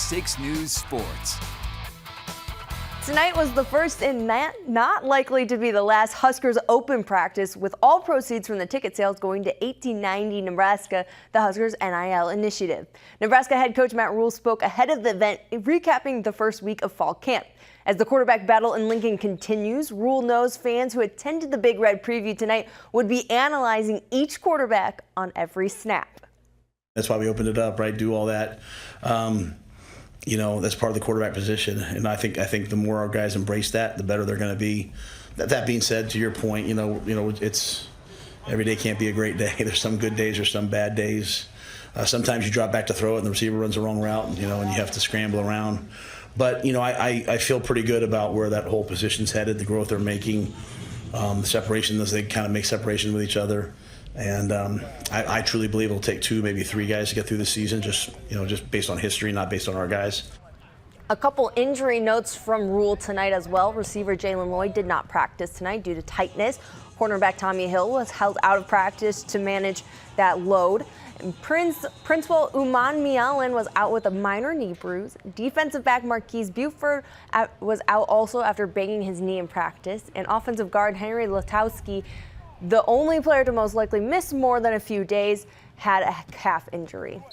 6 News Sports. Tonight was the first and not likely to be the last Huskers Open practice, with all proceeds from the ticket sales going to 1890 Nebraska, the Huskers NIL initiative. Nebraska head coach Matt Rhule spoke ahead of the event, recapping the first week of fall camp. As the quarterback battle in Lincoln continues, Rhule knows fans who attended the Big Red preview tonight would be analyzing each quarterback on every snap. That's why we opened it up, right? Do all that. That's part of the quarterback position, and I think the more our guys embrace that, the better they're going to be. That being said, to your point, it's every day can't be a great day. There's some good days, there's some bad days. Sometimes you drop back to throw it, and the receiver runs the wrong route, and you have to scramble around. But I feel pretty good about where that whole position's headed, the growth they're making, the separation as they kind of make separation with each other. And I truly believe it'll take 2, maybe 3 guys to get through the season, just based on history, not based on our guys. A couple injury notes from Rhule tonight as well. Receiver Jalen Lloyd did not practice tonight due to tightness. Cornerback Tommy Hill was held out of practice to manage that load. And Princewell Uman-Mialan was out with a minor knee bruise. Defensive back Marquise Buford was out also after banging his knee in practice. And offensive guard Henry Latowski, the only player to most likely miss more than a few days, had a calf injury.